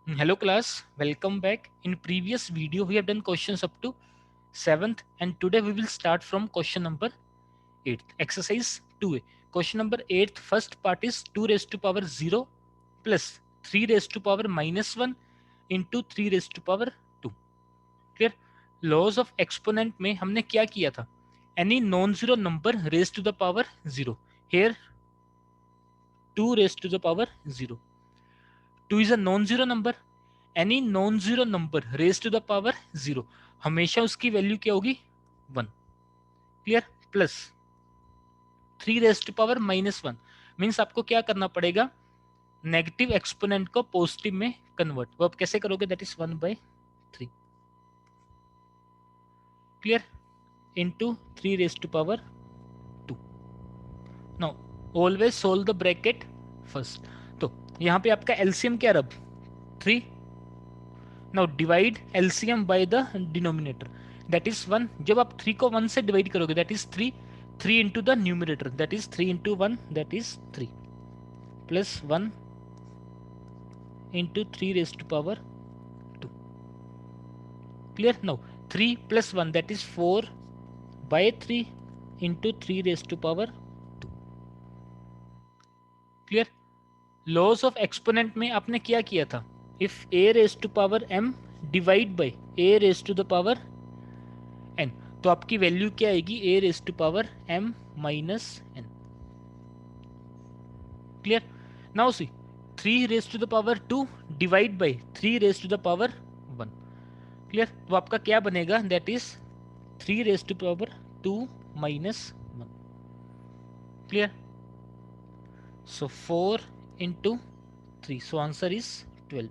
Hello class, welcome back. In previous video we have done questions up to 7th and today we will start from question number 8th. Exercise 2a. Question number 8th first part is 2 raised to power 0 plus 3 raised to power minus 1 into 3 raised to power 2. Clear? Laws of exponent में हमने क्या किया था? Any non-zero number raised to the power 0. Here 2 raised to the power 0. 2 is a non-zero number. Any non-zero number raised to the power 0 हमेशा उसकी value क्या होगी 1. Clear? Plus 3 raise to power minus 1 means आपको क्या करना पड़ेगा, negative exponent को positive में कन्वर्ट. वो आप कैसे करोगे? That is 1/3. Clear? Into 3 raise to power 2. Now always solve the bracket first. तो यहाँ पे आपका एलसीएम क्या रहा? 3. Now divide LCM by the denominator that is 1. जब आप 3 को 1 से डिवाइड करोगे that is 3. 3 into the numerator that is 3 into 1 that is 3 plus 1 into 3 raise to power 2. Clear? Now 3 plus 1 that is 4/3 into 3 raise to power 2. Clear? Laws of exponent में आपने क्या किया था? If a raise to power m divide by a raise to the power n, तो आपकी value क्या आएगी? a raise to power m minus n. Clear? Now see 3 raise to the power 2 divide by 3 raise to the power 1. Clear? तो आपका क्या बनेगा? That is 3 raise to power 2 minus 1. Clear? So 4 into 3, so answer is 12.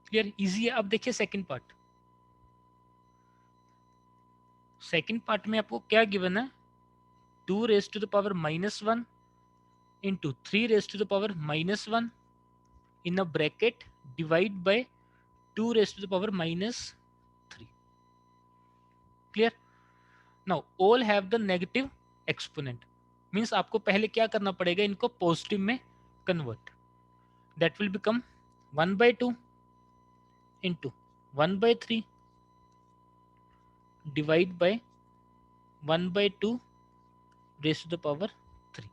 Clear? Easy है. अब देखिए second part. Second part में आपको क्या गिवन है? 2 raise to the power minus 1 into 3 raise to the power minus 1 in a bracket divide by 2 raised to the power minus 3. Clear? Now all have the negative exponent means आपको पहले क्या करना पड़ेगा? इनको पॉजिटिव में convert. that will become 1/2 into 1/3 divide by 1/2 raised to the power 3.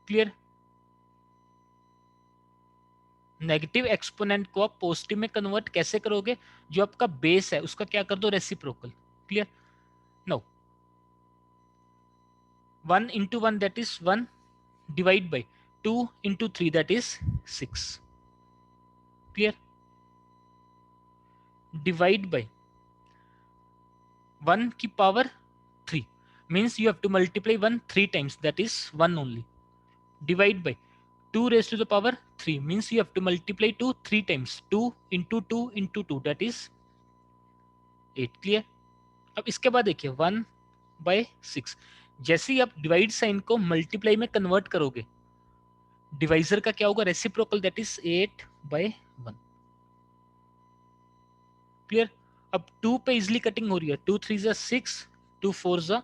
Clear? Negative exponent को आप positive में कन्वर्ट कैसे करोगे? जो आपका बेस है उसका क्या कर दो? Reciprocal. Clear? No 1 into 1 that is 1 divide by 2 into 3 that is 6. Clear? Divide by 1 की power 3 means you have to multiply 1 3 times that is 1 only. Divide by 2 raised to the power 3 means you have to multiply 2 3 times. 2 into 2 into 2 that is 8. Clear? अब इसके बाद देखिए 1/6 जैसे ही आप divide sign को multiply में कन्वर्ट करोगे डिवाइजर का क्या होगा? Reciprocal that is 8/1. क्लियर? अब 2 पे इजिली कटिंग हो रही है. 2 3 6 2 4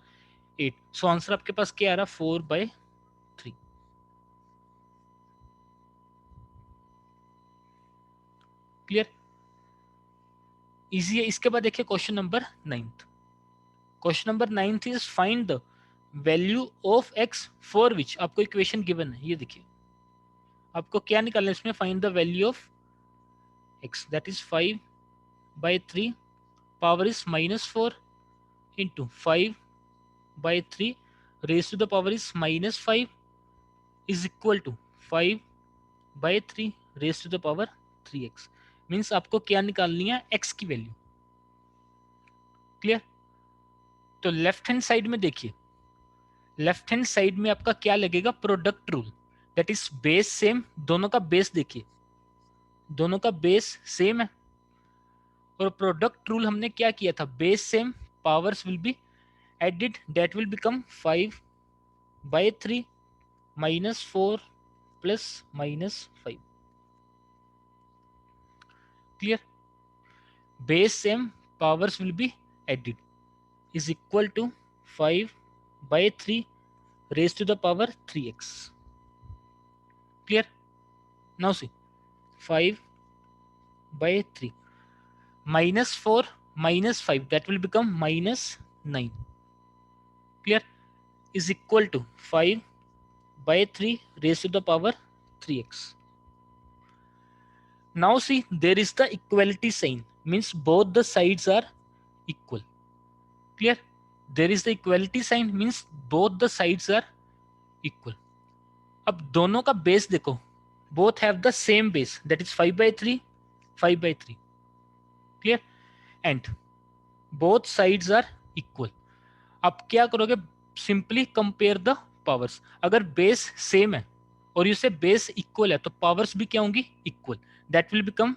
8. सो आंसर आपके पास क्या आ रहा? 4/3. क्लियर? इजी है. इसके बाद देखिए question number 9th. Question number 9th is find the value of x for which आपको इक्वेशन गिवन है. ये देखिए आपको क्या निकालना है इसमें? Find the value of x that is 5/3 power is -4 into 5/3 raised to the power is -5 is equal to 5/3 raised to the power 3x. Means आपको क्या निकालनी है? x की वैल्यू. क्लियर? तो लेफ्ट हैंड साइड में देखिए, लेफ्ट हैंड साइड में आपका क्या लगेगा? Product rule that is base same. दोनों का बेस देखिए, दोनों का बेस सेम है. और प्रोडक्ट रूल हमने क्या किया था? Base same, powers will be added that will become 5/3 -4 plus -5. Clear? Base same, powers will be added is equal to 5/3 raised to the power 3x. Clear? Now see, 5 by 3 minus 4 minus 5, that will become minus 9. Clear? Is equal to 5 by 3 raised to the power 3x. Now see, there is the equality sign, means both the sides are equal. Clear? There is the equality sign, means both the sides are equal. अब दोनों का base देखो, both have the same base, that is 5 by 3, 5 by 3. Clear? And both sides are equal. अब क्या करोगे, simply compare the powers. अगर base same है और इसे बेस इक्वल है तो पावर्स भी क्या होंगी, equal. That will become,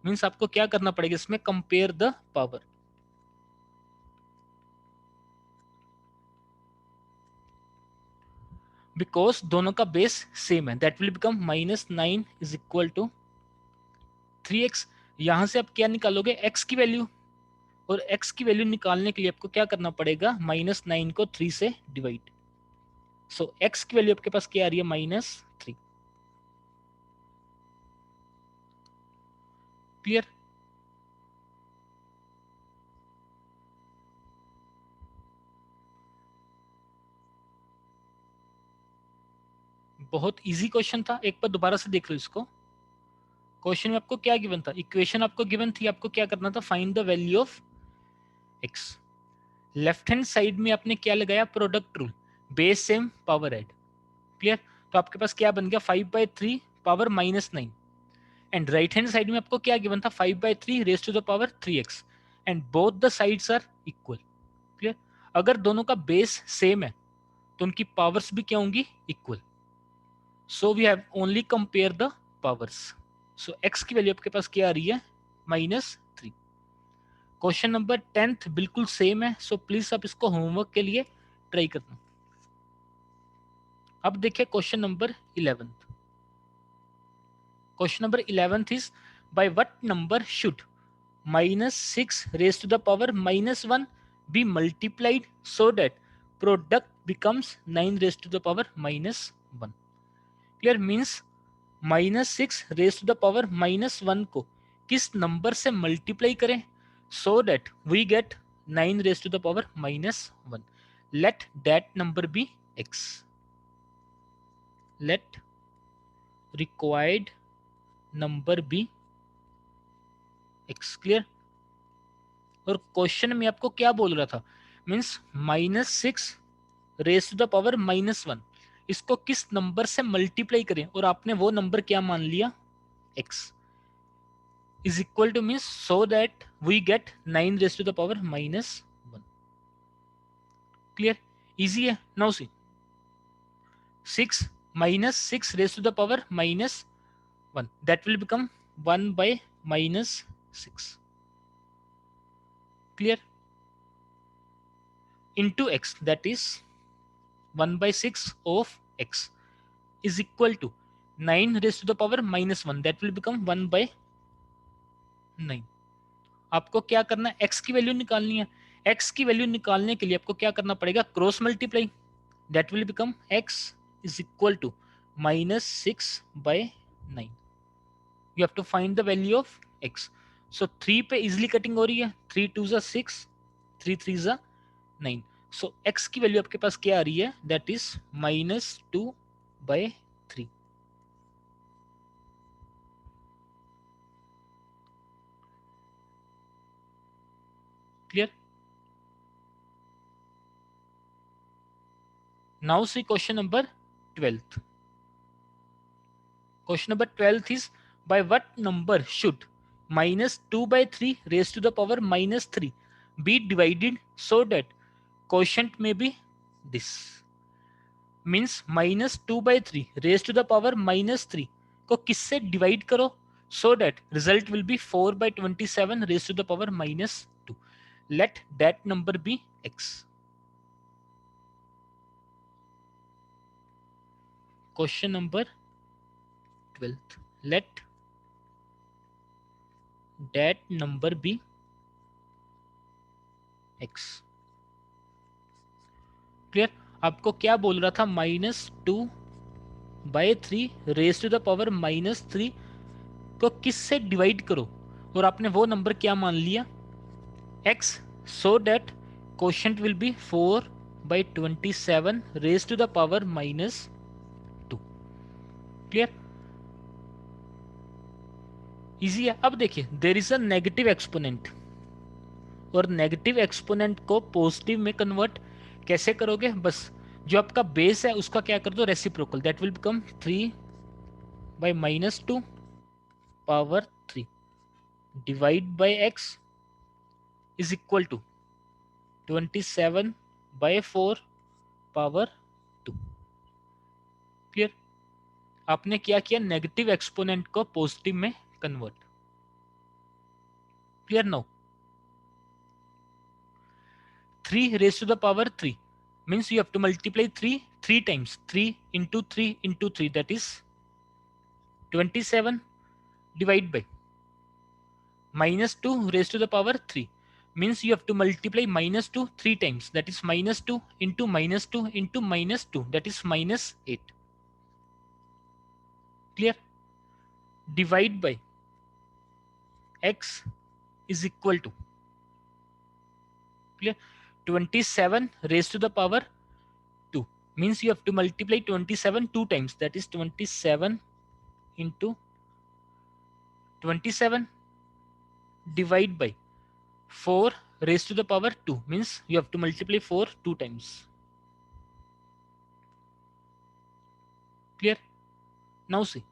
means आपको क्या करना पड़ेगा इसमें, कंपेयर द पावर. बिकॉज दोनों का बेस सेम है, that will become minus 9 is equal to 3x. यहां से आप क्या निकालोगे, x की वैल्यू, और x की वैल्यू निकालने के लिए आपको क्या करना पड़ेगा, माइनस 9 को 3 से डिवाइड. सो x की वैल्यू आपके पास क्या आ रही है, -3. क्लियर? बहुत इजी क्वेश्चन था, एक बार दोबारा से देख लो इसको. क्वेश्चन में आपको क्या गिवन था, इक्वेशन आपको गिवन थी, आपको क्या करना था, find the value of x. Left hand side में आपने क्या लगाया, product rule, base same power add. Clear? तो आपके पास क्या बन गया, 5/3 power -9. And right hand side में आपको क्या गिवन था, 5/3 raise to the power 3x. And both the sides are equal. Clear? अगर दोनों का बेस सेम है तो उनकी पावर्स भी क्या होंगी, equal. So we have only compare the powers. So x की वैल्यू आपके पास क्या आ रही है, -3. क्वेश्चन नंबर 10th बिल्कुल सेम है, सो प्लीज आप इसको होमवर्क के लिए ट्राई करना. अब देखिए question number 11th. Question number 11th is, by what number should -6 raised to the power -1 be multiplied so that product becomes 9 raised to the power -1. Clear? Means -6 raised to the power -1 को किस number से multiply करें so that we get 9 raised to the power -1. Let that number be x. Let required number be x. Clear? और question में आपको क्या बोल रहा था, means -6 raise to the power -1, इसको किस नंबर से मल्टीप्लाई करें, और आपने वो नंबर क्या मान लिया, x is equal to, means so that we get 9 raise to the power -1. Clear? Easy है. Now see, 6 -6 raise to the power -1, that will become 1/-6. Clear? Into x, that is 1/6 of x is equal to 9 raised to the power -1, that will become 1/9. आपको क्या करना है, x की value निकालनी है. x की वैल्यू निकालने के लिए आपको क्या करना पड़ेगा, cross multiply. that will become x is equal to -6/9. you have to find the value of x. so 3 पे इजिली कटिंग हो रही है, 3 2 जा 6, 3 3 जा 9. सो x की वैल्यू आपके पास क्या आ रही है, that is -2/3. Clear? Now C question number 12th. Question number 12th is, by what number should -2/3 raised to the power -3 be divided so that quotient may be this. Means -2/3 raised to the power -3 को किससे divide करो so that result will be 4/27 raised to the power -2. let that number be x. Question number 12th. Let that number be x. Clear? आपको क्या बोल रहा था, -2/3 raise to the power -3 को किससे डिवाइड करो, और आपने वो नंबर क्या मान लिया, x, so that quotient will be 4/27 raised to the power -2। Clear, easy है। अब देखिए there is a negative exponent, और नेगेटिव एक्सपोनेंट को पॉजिटिव में कन्वर्ट कैसे करोगे, बस जो आपका बेस है उसका क्या कर दो, reciprocal, that will become 3/-2 power 3 divide by x is equal to 27/4 power 2। Clear, आपने क्या किया, नेगेटिव एक्सपोनेंट को पॉजिटिव में convert. Clear now, 3 raised to the power 3 means you have to multiply 3 times, 3 into 3 into 3, that is 27, divide by -2 raised to the power 3 means you have to multiply -2 3 times, that is -2 into -2 into -2, that is -8। Clear, divide by x is equal to, clear, 27 raised to the power 2 means you have to multiply 27 2 times, that is 27 into 27 divide by 4 raised to the power 2 means you have to multiply 4 2 times। Clear, now see,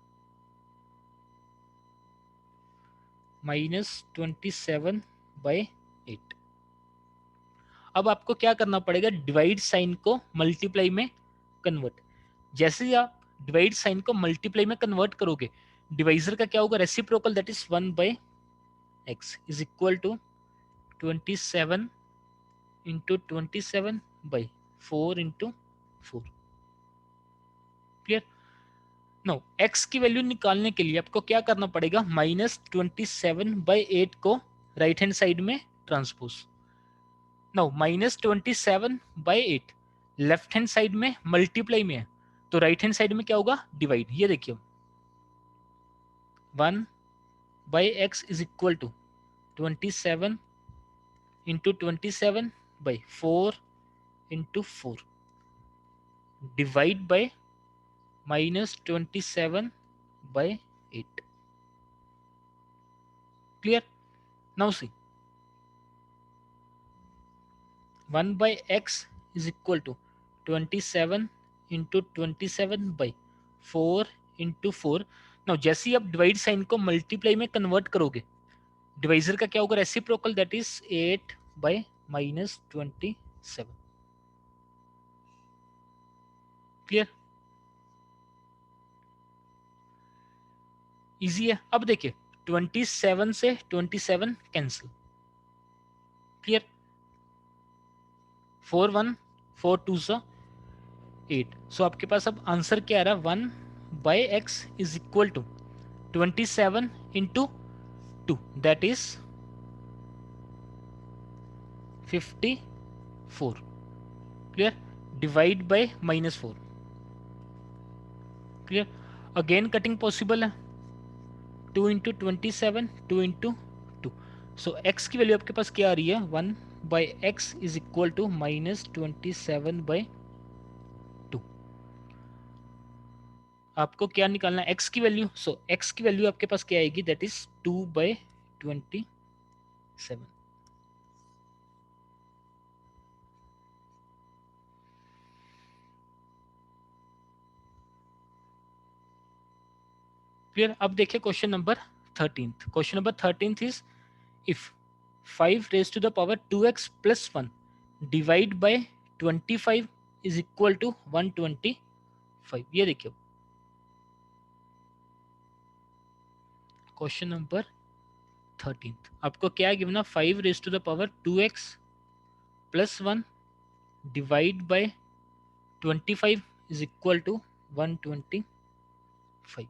-27/8। अब आपको क्या करना पड़ेगा, divide sign को multiply में convert. जैसे ही आप डिवाइड साइन को मल्टीप्लाई में कन्वर्ट करोगे, डिवाइजर का क्या होगा, रेसिप्रोकल, दैट इज 1/x is equal to 27 into 27/4 into 4। Clear, no, x की वैल्यू निकालने के लिए आपको क्या करना पड़ेगा, -27/8 को राइट हैंड साइड में transpose. No, -27/8 left hand side में मल्टीप्लाई में है, तो राइट हैंड साइड में क्या होगा, डिवाइड। ये देखिए 1/x is equal to 27 into 27/4 into 4 divide by -27/8। Clear, now see 1/x is equal to 27 into 27/4 into 4। Now जैसे ही आप डिवाइड साइन को मल्टीप्लाई में कन्वर्ट करोगे, डिवाइजर का क्या होगा, reciprocal, that is 8/-27। Clear, easy है। अब देखिए 27 से 27 कैंसिल। क्लियर, 4 1 4 2 8। सो आपके पास अब आंसर क्या आ रहा है, 1/x is equal to 27 into 2, that is 54। Clear, divide by -4। Clear, again cutting possible है, 2 इंटू 27 2 इंटू 2। सो x की वैल्यू आपके पास क्या आ रही है, 1/x इज इक्वल टू -27/2। आपको क्या निकालना है, x की वैल्यू। सो x की वैल्यू आपके पास क्या आएगी, दैट इज 2/27। क्लियर, अब देखिए question number 13। Question number 13 is, if 5 raised to the power 2x plus 1 divide by 25 is equal to 125। ये देखिए क्वेश्चन नंबर 13, आपको क्या गिवन है, 5 raised to the power 2x plus 1 divide by 25 is equal to 125।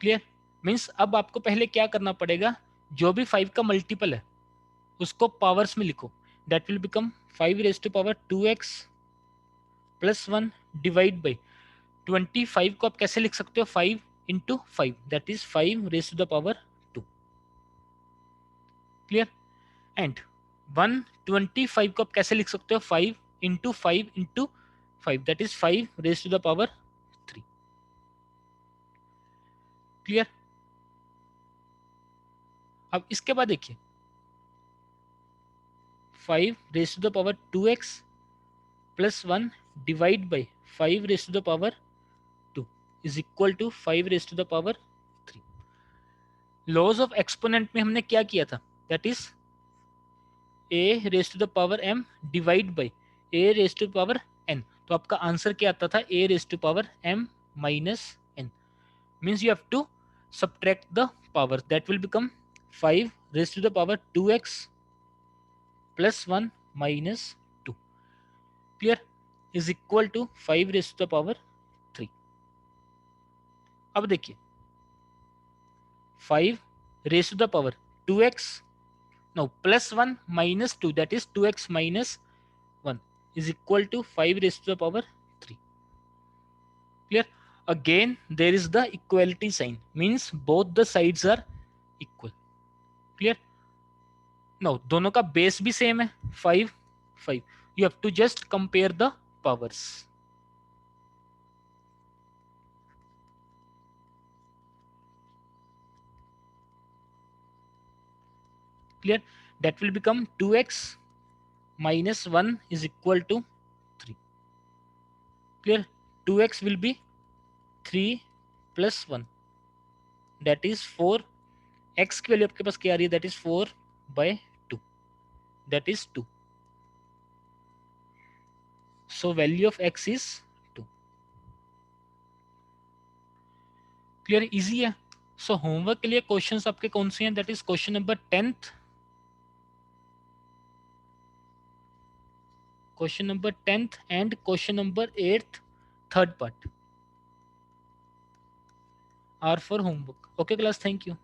Clear, means अब आपको पहले क्या करना पड़ेगा, जो भी 5 का मल्टीपल है उसको पावर्स में लिखो, that will become 5 raised to power 2x plus 1 divide by 25 को आप कैसे लिख सकते हो 5 into 5 that is 5 raise to the power 2 clear and 125 को आप कैसे लिख सकते हो 5 into 5 into 5 that is 5 raise to the power 3 clear. अब इसके बाद देखिए 5 raise to the power 2x plus 1 divide by 5 raise to the power 2 is equal to 5 raise to the power 3। Laws of exponent में हमने क्या किया था that is a raise to the power m divide by a raise to the power n। तो आपका answer क्या आता था a raise to power m minus n means you have to subtract the power that will become 5 raised to the power 2x plus 1 minus 2 clear is equal to 5 raised to the power 3। अब देखिए 5 raised to the power 2x no plus 1 minus 2 that is 2x minus 1 is equal to 5 raised to the power 3 clear। Again there is the equality sign means both the sides are equal clear। No दोनों का base भी same है 5 5 you have to just compare the powers clear that will become 2x minus 1 is equal to 3 clear 2x will be 3 plus 1 that is 4 x की वैल्यू आपके पास क्या आ रही है that is 4 by 2 that is 2 so value of x is 2 clear easy है। सो homework के लिए क्वेश्चंस आपके कौन से हैं that is question number 10th question number 10th and question number 8th third part are for homework okay class thank you।